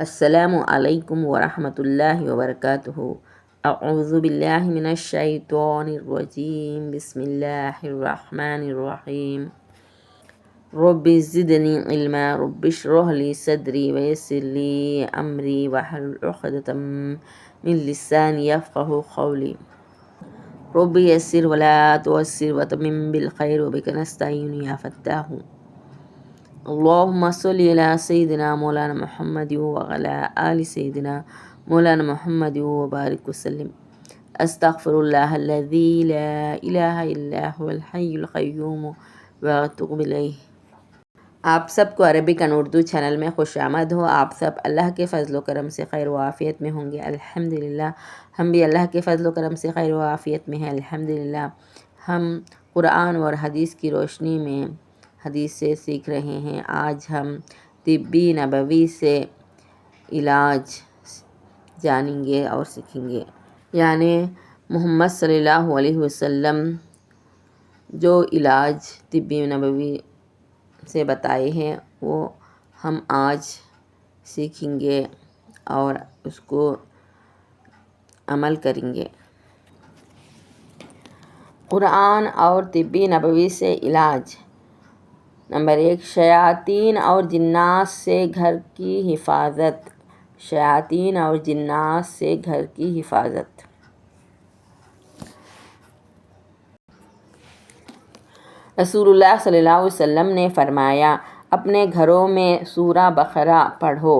السلام علیکم ورحمۃ اللہ وبرکاتہ۔ اعوذ باللہ من الشیطان الرجیم، بسم اللہ الرحمن الرحیم۔ رب زدنی علما، رب اشرح لی صدری ویسر لی امری واحلل عقدۃ من لسانی یفقہوا قولی۔ رب یسر ولا تعسر وتمم بالخیر وبک نستعین یا فتاح۔ اللہم صلی علی سیدنا مولانا محمد وعلی آل سیدنا مولانا محمد وبارک وسلم۔ استغفر اللہ الذی لا الہ الا هو الحی القیوم واتوب الیہ۔ آپ سب کو عربک اینڈ اردو چینل میں خوش آمد ہو۔ آپ سب اللہ کے فضل و کرم سے خیر و عافیت میں ہوں گے الحمدللہ۔ ہم بھی اللہ کے فضل و کرم سے خیر و عافیت میں ہیں الحمدللہ۔ ہم قرآن اور حدیث کی روشنی میں حدیث سے سیکھ رہے ہیں۔ آج ہم طبی نبوی سے علاج جانیں گے اور سیکھیں گے، یعنی محمد صلی اللہ علیہ وسلم جو علاج طبی نبوی سے بتائے ہیں وہ ہم آج سیکھیں گے اور اس کو عمل کریں گے۔ قرآن اور طبی نبوی سے علاج۔ نمبر 1، شیاطین اور جنات سے گھر کی حفاظت۔ شیاطین اور جنات سے گھر کی حفاظت۔ رسول اللہ صلی اللہ علیہ وسلم نے فرمایا، اپنے گھروں میں سورہ بقرہ پڑھو،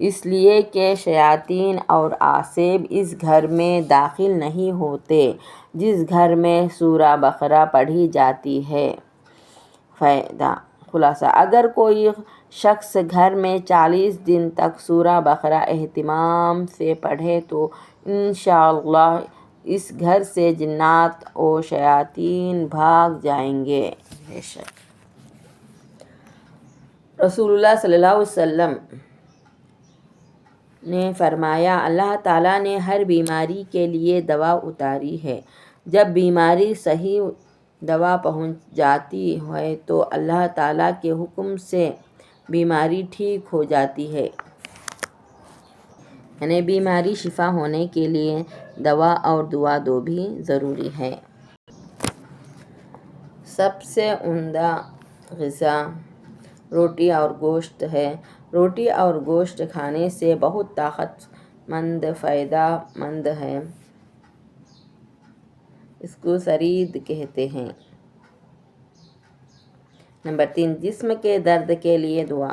اس لیے کہ شیاطین اور عاصب اس گھر میں داخل نہیں ہوتے جس گھر میں سورہ بقرہ پڑھی جاتی ہے۔ فائدہ خلاصہ، اگر کوئی شخص گھر میں 40 دن تک سورہ بقرہ اہتمام سے پڑھے تو انشاءاللہ اس گھر سے جنات و شیاطین بھاگ جائیں گے۔ بے شک رسول اللہ صلی اللہ علیہ وسلم نے فرمایا، اللہ تعالیٰ نے ہر بیماری کے لیے دوا اتاری ہے۔ جب بیماری صحیح دوا پہنچ جاتی ہے تو اللہ تعالیٰ کے حکم سے بیماری ٹھیک ہو جاتی ہے۔ یعنی بیماری شفا ہونے کے لیے دوا اور دعا دو بھی ضروری ہے۔ سب سے عمدہ غذا روٹی اور گوشت ہے۔ روٹی اور گوشت کھانے سے بہت طاقت مند فائدہ مند ہے۔ اس کو ثرید کہتے ہیں۔ نمبر 3، جسم کے درد کے لیے دعا۔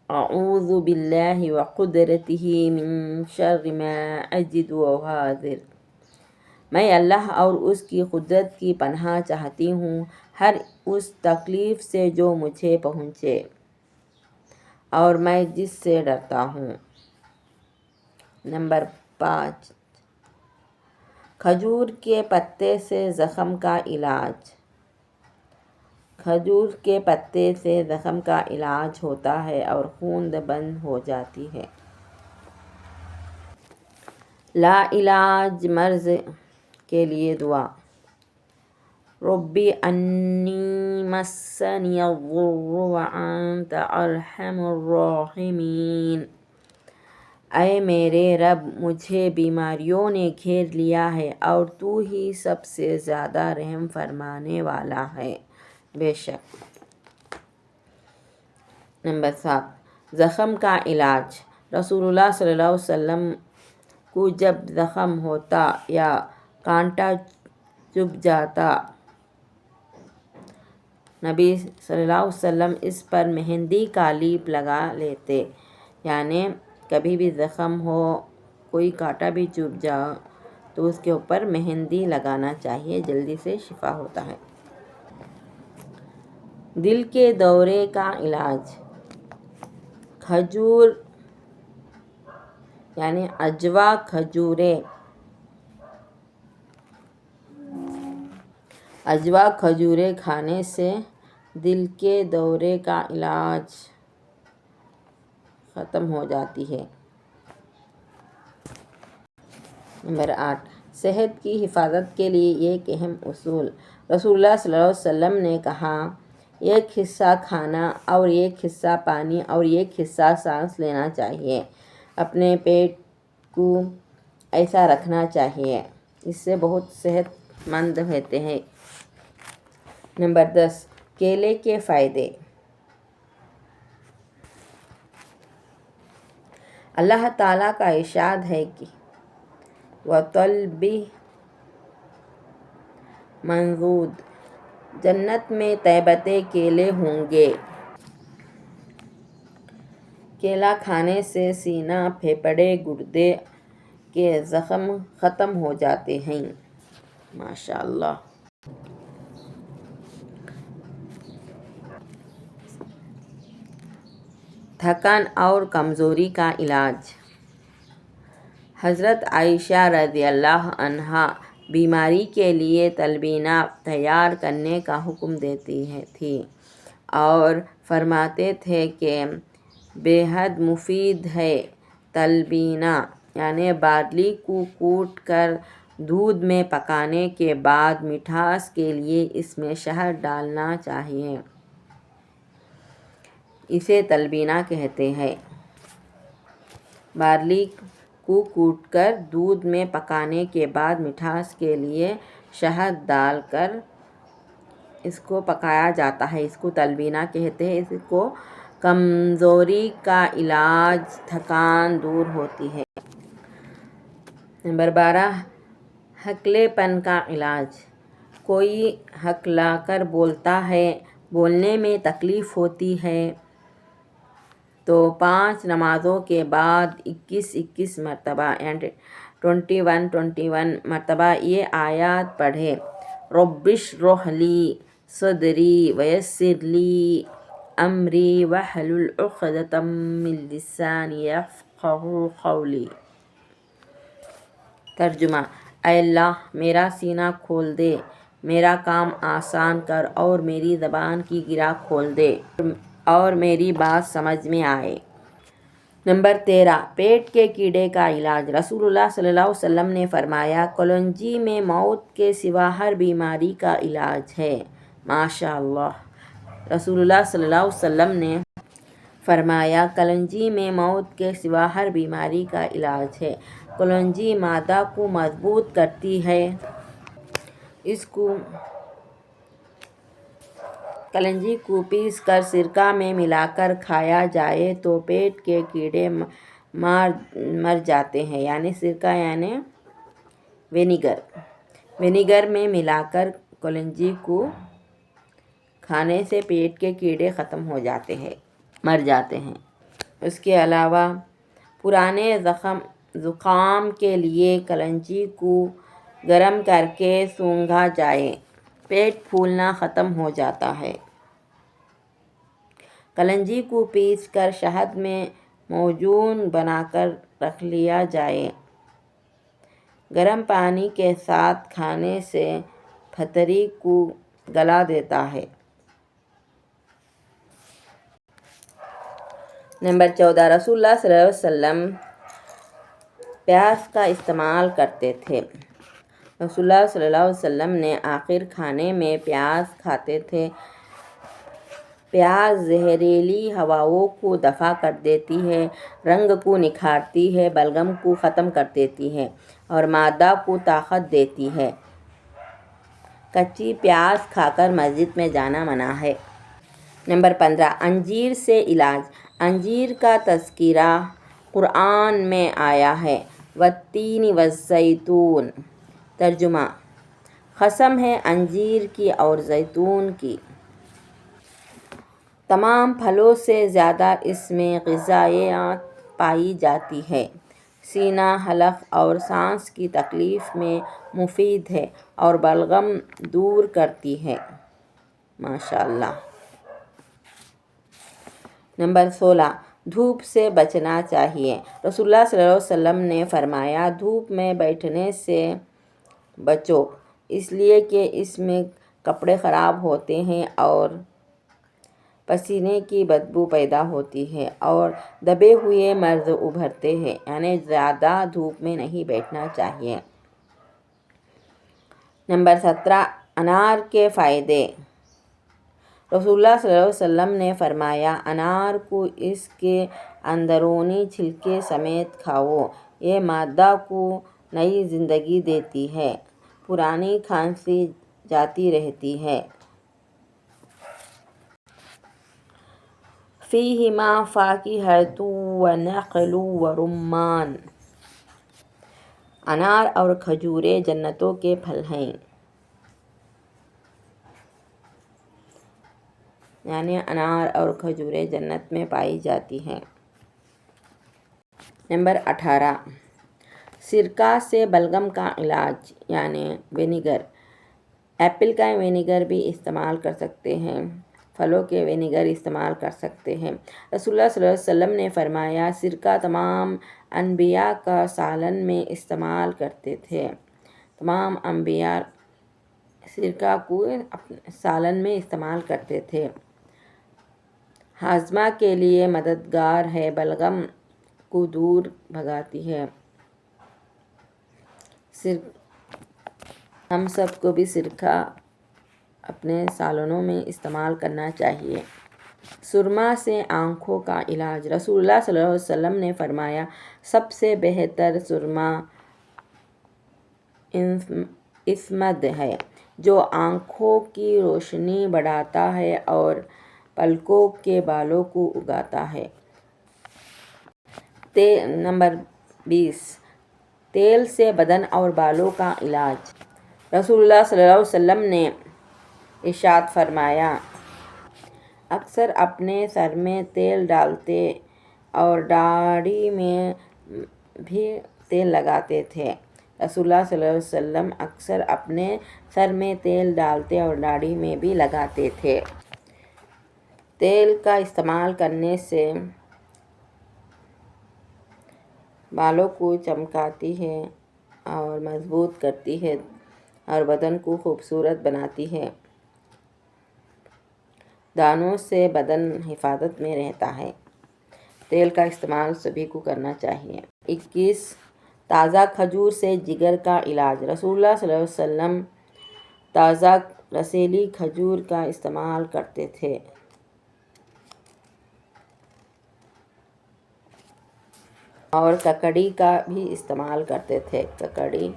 اعوذ باللہ وقدرتہ من شر ما اجد واحاذر۔ میں اللہ اور اس کی قدرت کی پناہ چاہتی ہوں ہر اس تکلیف سے جو مجھے پہنچے اور میں جس سے ڈرتا ہوں۔ نمبر 5، کھجور کے پتے سے زخم کا علاج۔ کھجور کے پتے سے زخم کا علاج ہوتا ہے اور خون بند ہو جاتی ہے۔ لا علاج مرض کے لیے دعا۔ رب انی مسنی الضر وانت ارحم الراحمین۔ اے میرے رب، مجھے بیماریوں نے گھیر لیا ہے اور تو ہی سب سے زیادہ رحم فرمانے والا ہے۔ بے شک نمبر 7، زخم کا علاج۔ رسول اللہ صلی اللہ علیہ وسلم کو جب زخم ہوتا یا کانٹا چبھ جاتا، نبی صلی اللہ علیہ وسلم اس پر مہندی کا لیپ لگا لیتے۔ یعنی کبھی بھی زخم ہو، کوئی کانٹا بھی چبھ جاؤ تو اس کے اوپر مہندی لگانا چاہیے، جلدی سے شفا ہوتا ہے۔ دل کے دورے کا علاج۔ کھجور یعنی عجوا کھجوریں کھانے سے دل کے دورے کا علاج ختم ہو جاتی ہے۔ نمبر 8، صحت کی حفاظت کے لیے ایک اہم اصول۔ رسول اللہ صلی اللہ علیہ وسلم نے کہا، ایک حصہ کھانا اور ایک حصہ پانی اور ایک حصہ سانس لینا چاہیے۔ اپنے پیٹ کو ایسا رکھنا چاہیے، اس سے بہت صحت مند رہتے ہیں۔ نمبر 10، کیلے کے فائدے۔ اللہ تعالیٰ کا ارشاد ہے کہ وَطَلْبٍ مَنضُودٍ، جنت میں طیبتِ کیلے ہوں گے۔ کیلا کھانے سے سینہ، پھیپھڑے، گردے کے زخم ختم ہو جاتے ہیں۔ ماشاءاللہ۔ تھکن اور کمزوری کا علاج۔ حضرت عائشہ رضی اللہ عنہا بیماری کے لیے تلبینہ تیار کرنے کا حکم دیتی تھیں اور فرماتے تھے کہ بے حد مفید ہے۔ تلبینہ یعنی بارلی کو کوٹ کر دودھ میں پکانے کے بعد مٹھاس کے لیے اس میں شہد ڈالنا چاہیے، اسے تلبینہ کہتے ہیں۔ بارلی کو کوٹ کر دودھ میں پکانے کے بعد مٹھاس کے لیے شہد ڈال کر اس کو پکایا جاتا ہے، اس کو تلبینہ کہتے ہیں۔ اس کو کمزوری کا علاج، تھکان دور ہوتی ہے۔ نمبر 12، ہکلے پن کا علاج۔ کوئی ہکلا کر بولتا ہے، بولنے میں تکلیف ہوتی ہے تو 5 نمازوں کے بعد 21 مرتبہ یعنی 21 مرتبہ یہ آیات پڑھے۔ رب اشرح لی صدری ویسر لی امری واحلل عقدۃ من لسانی یفقہوا قولی۔ ترجمہ: اے اللہ میرا سینہ کھول دے، میرا کام آسان کر اور میری زبان کی گرہ کھول دے اور میری بات سمجھ میں آئے۔ نمبر 13، پیٹ کے کیڑے کا علاج۔ رسول اللہ صلی اللہ علیہ وسلم نے فرمایا، کلونجی میں موت کے سوا ہر بیماری کا علاج ہے۔ ماشاءاللہ۔ رسول اللہ صلی اللہ علیہ وسلم نے فرمایا، کلونجی میں موت کے سوا ہر بیماری کا علاج ہے۔ کلونجی معدہ کو مضبوط کرتی ہے۔ کلونجی کو پیس کر سرکہ میں ملا کر کھایا جائے تو پیٹ کے کیڑے مر جاتے ہیں۔ یعنی سرکہ یعنی وینیگر میں ملا کر کلونجی کو کھانے سے پیٹ کے کیڑے ختم ہو جاتے ہیں، مر جاتے ہیں۔ اس کے علاوہ پرانے زکام کے لیے کلونجی کو گرم کر کے سونگھا جائے، پیٹ پھولنا ختم ہو جاتا ہے۔ کلونجی کو پیس کر شہد میں معجون بنا کر رکھ لیا جائے، گرم پانی کے ساتھ کھانے سے پھتری کو گلا دیتا ہے۔ نمبر 14، رسول اللہ صلی اللہ علیہ وسلم پیاز کا استعمال کرتے تھے۔ رسول اللہ صلی اللہ علیہ وسلم نے آخر کھانے میں پیاز کھاتے تھے۔ پیاز زہریلی ہواؤں کو دفع کر دیتی ہے، رنگ کو نکھارتی ہے، بلغم کو ختم کر دیتی ہے اور معدہ کو طاقت دیتی ہے۔ کچی پیاز کھا کر مسجد میں جانا منع ہے۔ نمبر 15، انجیر سے علاج۔ انجیر کا تذکرہ قرآن میں آیا ہے۔ والتین والزیتون۔ ترجمہ: قسم ہے انجیر کی اور زیتون کی، تمام پھلوں سے زیادہ اس میں غذائیت پائی جاتی ہے، سینہ، حلق اور سانس کی تکلیف میں مفید ہے اور بلغم دور کرتی ہے۔ ماشاءاللہ۔ نمبر 16، دھوپ سے بچنا چاہیے۔ رسول اللہ صلی اللہ علیہ وسلم نے فرمایا، دھوپ میں بیٹھنے سے بچو، اس لیے کہ اس میں کپڑے خراب ہوتے ہیں اور پسینے کی بدبو پیدا ہوتی ہے اور دبے ہوئے مرض ابھرتے ہیں۔ یعنی زیادہ دھوپ میں نہیں بیٹھنا چاہیے۔ نمبر 17، انار کے فائدے۔ رسول اللہ صلی اللہ علیہ وسلم نے فرمایا انار کو اس کے اندرونی چھلکے سمیت کھاؤ، یہ مادہ کو نئی زندگی دیتی ہے، پرانی کھانسی جاتی رہتی ہے۔ فیہما فاکہۃ ونخل ورمان، انار اور کھجوریں جنتوں کے پھل ہیں، یعنی انار اور کھجوریں جنت میں پائی جاتی ہیں۔ نمبر 18، سرکہ سے بلغم کا علاج یعنی وینیگر۔ ایپل کا وینیگر بھی استعمال کر سکتے ہیں، پھلوں کے وینیگر استعمال کر سکتے ہیں۔ رسول اللہ صلی اللہ علیہ وسلم نے فرمایا سرکہ تمام انبیاء کا سالن میں استعمال کرتے تھے، تمام انبیاء سرکہ کو سالن میں استعمال کرتے تھے۔ ہاضمہ کے لیے مددگار ہے، بلغم کو دور بھگاتی ہے۔ ہم سب کو بھی سرکہ اپنے سالنوں میں استعمال کرنا چاہیے۔ سرما سے آنکھوں کا علاج۔ رسول اللہ صلی اللہ علیہ وسلم نے فرمایا سب سے بہتر سرما اسمد ہے، جو آنکھوں کی روشنی بڑھاتا ہے اور پلکوں کے بالوں کو اگاتا ہے۔ نمبر 20، تیل سے بدن اور بالوں کا علاج۔ رسول اللہ صلی اللہ علیہ وسلم نے ارشاد فرمایا اکثر اپنے سر میں تیل ڈالتے اور داڑھی میں بھی تیل لگاتے تھے۔ رسول اللہ صلی اللہ علیہ وسلم اکثر اپنے سر میں تیل ڈالتے اور داڑھی میں بھی لگاتے تھے۔ تیل کا استعمال کرنے سے بالوں کو چمکاتی ہے اور مضبوط کرتی ہے اور بدن کو خوبصورت بناتی ہے۔ دانوں سے بدن حفاظت میں رہتا ہے۔ تیل کا استعمال سبھی کو کرنا چاہیے۔ 21، تازہ کھجور سے جگر کا علاج۔ رسول اللہ صلی اللہ علیہ وسلم تازہ رسیلی کھجور کا استعمال کرتے تھے۔ اور ککڑی کا بھی استعمال کرتے تھے، ککڑی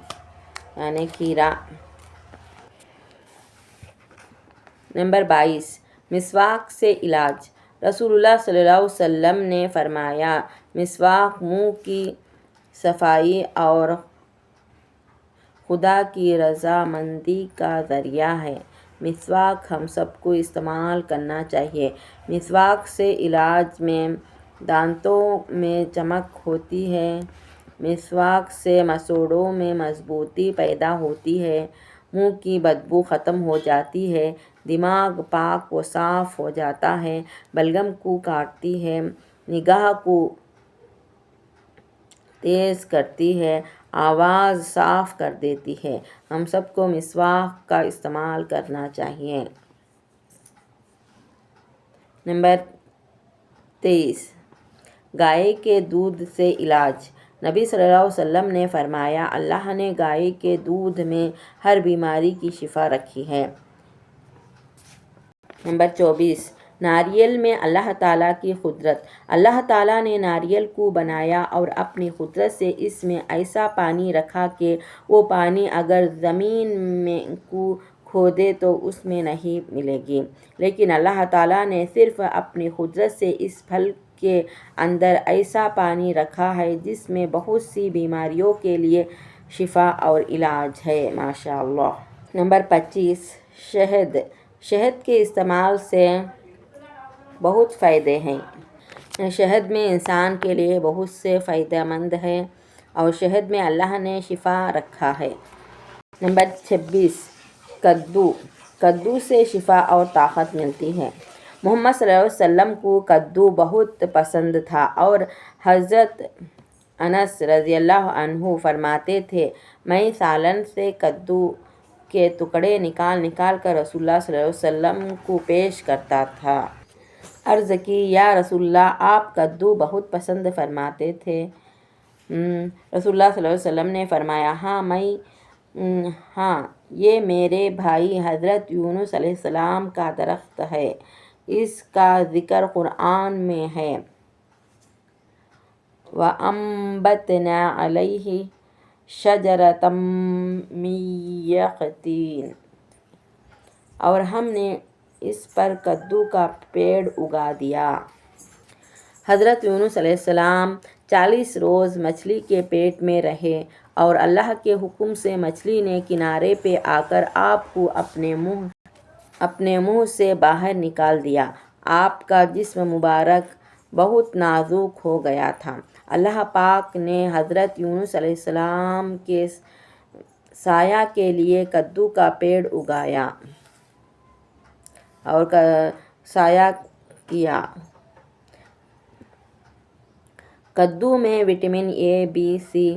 یعنی کھیرا۔ نمبر 22، مسواک سے علاج۔ رسول اللہ صلی اللہ علیہ وسلم نے فرمایا مسواک منہ کی صفائی اور خدا کی رضامندی کا ذریعہ ہے۔ مسواک ہم سب کو استعمال کرنا چاہیے۔ مسواک سے علاج میں دانتوں میں چمک ہوتی ہے، مسواک سے مسوڑھوں میں مضبوطی پیدا ہوتی ہے، منہ کی بدبو ختم ہو جاتی ہے، دماغ پاک و صاف ہو جاتا ہے، بلغم کو کاٹتی ہے، نگاہ کو تیز کرتی ہے، آواز صاف کر دیتی ہے۔ ہم سب کو مسواک کا استعمال کرنا چاہیے۔ نمبر 23، گائے کے دودھ سے علاج۔ نبی صلی اللہ علیہ وسلم نے فرمایا اللہ نے گائے کے دودھ میں ہر بیماری کی شفا رکھی ہے۔ نمبر 24، ناریل میں اللہ تعالیٰ کی قدرت۔ اللہ تعالیٰ نے ناریل کو بنایا اور اپنی قدرت سے اس میں ایسا پانی رکھا کہ وہ پانی اگر زمین میں کو کھودے تو اس میں نہیں ملے گی، لیکن اللہ تعالیٰ نے صرف اپنی قدرت سے اس پھل کے اندر ایسا پانی رکھا ہے جس میں بہت سی بیماریوں کے لیے شفا اور علاج ہے، ماشاءاللہ۔ نمبر 25، شہد۔ شہد کے استعمال سے بہت فائدے ہیں۔ شہد میں انسان کے لیے بہت سے فائدہ مند ہے اور شہد میں اللہ نے شفا رکھا ہے۔ نمبر 26، کدو۔ کدو سے شفا اور طاقت ملتی ہے۔ محمد صلی اللہ علیہ وسلم کو کدو بہت پسند تھا اور حضرت انس رضی اللہ عنہ فرماتے تھے میں سالن سے کدو کے ٹکڑے نکال نکال کر رسول اللہ صلی اللہ علیہ وسلم کو پیش کرتا تھا۔ عرض کی یا رسول اللہ آپ کدو بہت پسند فرماتے تھے؟ رسول اللہ صلی اللہ علیہ وسلم نے فرمایا ہاں یہ میرے بھائی حضرت یونس علیہ السلام کا درخت ہے، اس کا ذکر قرآن میں ہے۔ وَأَنبَتْنَا عَلَيْهِ شَجَرَةً مِّن يَقْطِينٍ، اور ہم نے اس پر کدو کا پیڑ اگا دیا۔ حضرت یونس علیہ السلام 40 روز مچھلی کے پیٹ میں رہے اور اللہ کے حکم سے مچھلی نے کنارے پہ آ کر آپ کو اپنے منہ سے باہر نکال دیا۔ آپ کا جسم مبارک بہت نازک ہو گیا تھا۔ اللہ پاک نے حضرت یونس علیہ السلام کے سایہ کے لیے کدو کا پیڑ اگایا اور سایہ کیا۔ کدو میں وٹامن اے، بی، سی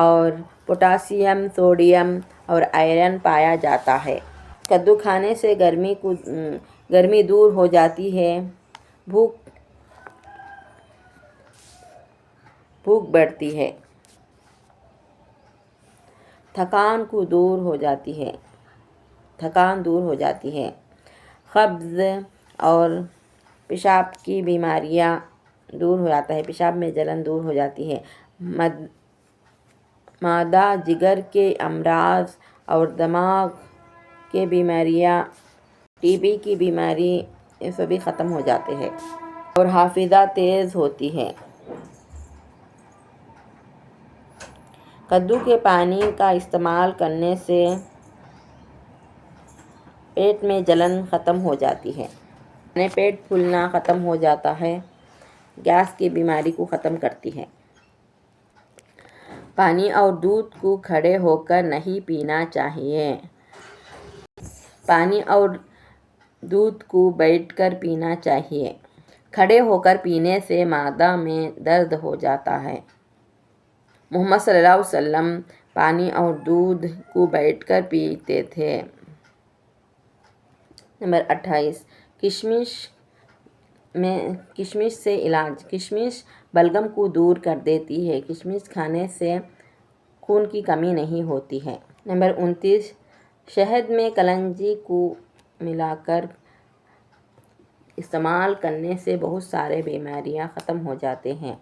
اور پوٹاشیم، سوڈیم اور آئرن پایا جاتا ہے۔ کدو کھانے سے گرمی دور ہو جاتی ہے، بھوک بڑھتی ہے، تھکان دور ہو جاتی ہے، قبض اور پیشاب کی بیماریاں دور ہو جاتا ہے، پیشاب میں جلن دور ہو جاتی ہے، معدہ، جگر کے امراض اور دماغ کے بیماریاں، ٹی بی کی بیماری، یہ سبھی ختم ہو جاتے ہیں اور حافظہ تیز ہوتی ہے۔ کدو کے پانی کا استعمال کرنے سے پیٹ میں جلن ختم ہو جاتی ہے، پیٹ پھولنا ختم ہو جاتا ہے، گیس کی بیماری کو ختم کرتی ہے۔ پانی اور دودھ کو کھڑے ہو کر نہیں پینا چاہیے، پانی اور دودھ کو بیٹھ کر پینا چاہیے۔ کھڑے ہو کر پینے سے معدہ میں درد ہو جاتا ہے۔ محمد صلی اللہ علیہ وسلم پانی اور دودھ کو بیٹھ کر پیتے تھے۔ نمبر 28، کشمش سے علاج۔ کشمش بلغم کو دور کر دیتی ہے۔ کشمش کھانے سے خون کی کمی نہیں ہوتی ہے۔ نمبر 29، شہد میں کلونجی کو ملا کر استعمال کرنے سے بہت سارے بیماریاں ختم ہو جاتے ہیں۔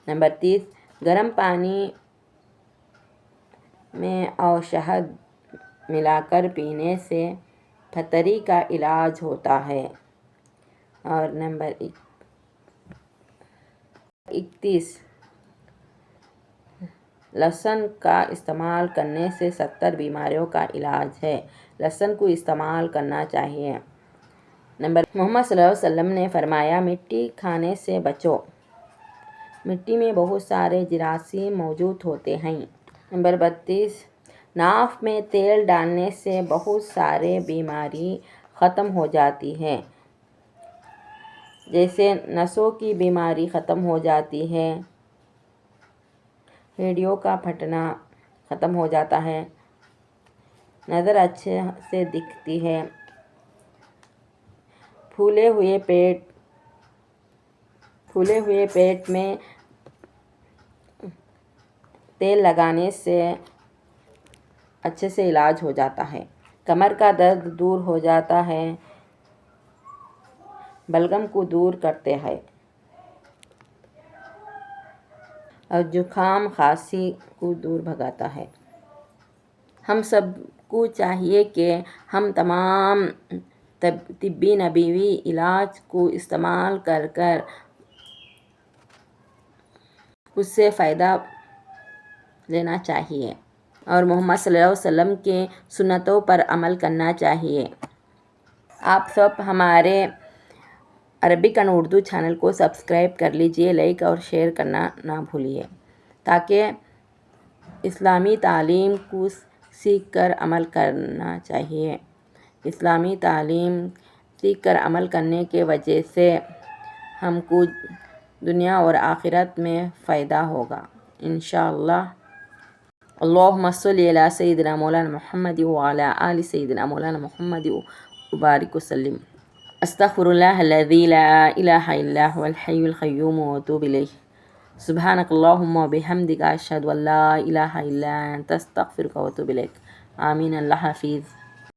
نمبر 30، گرم پانی میں اور شہد ملا کر پینے سے پھتری کا علاج ہوتا ہے۔ اور نمبر 31، لہسن کا استعمال کرنے سے 70 بیماریوں کا علاج ہے۔ لہسن کو استعمال کرنا چاہیے۔ محمد صلی اللہ علیہ وسلم نے فرمایا، مٹی کھانے سے بچو، مٹی میں بہت سارے جراثیم موجود ہوتے ہیں۔ نمبر 32، ناف میں تیل ڈالنے سے بہت سارے بیماری ختم ہو جاتی ہے، جیسے نسوں کی بیماری ختم ہو جاتی ہے، ہڈیوں کا پھٹنا ختم ہو جاتا ہے، نظر اچھے سے دکھتی ہے۔ پھولے ہوئے پیٹ میں تیل لگانے سے اچھے سے علاج ہو جاتا ہے۔ کمر کا درد دور ہو جاتا ہے، بلغم کو دور کرتے ہیں اور زکام خاصی کو دور بھگاتا ہے۔ ہم سب کو چاہیے کہ ہم تمام طبی نبوی علاج کو استعمال کر اس سے فائدہ لینا چاہیے اور محمد صلی اللہ علیہ وسلم کے سنتوں پر عمل کرنا چاہیے۔ آپ سب ہمارے عربک اینڈ اردو چینل کو سبسکرائب کر لیجئے، لائک اور شیئر کرنا نہ بھولیے، تاکہ اسلامی تعلیم کو سیکھ کر عمل کرنا چاہیے۔ اسلامی تعلیم سیکھ کر عمل کرنے کی وجہ سے ہم کو دنیا اور آخرت میں فائدہ ہوگا انشاءاللہ۔ اللہم صلی علی سیدنا مولانا محمد وعلی آل سیدنا مولانا محمد وبارک وسلم۔ استغفر اللہ الذی لا الہ الا هو الحی القیوم واتوب الیہ۔ سبحانک اللہم وبحمدک اشہد ان لا الہ الا انت استغفرک واتوب الیک۔ آمین، اللہ حافظ.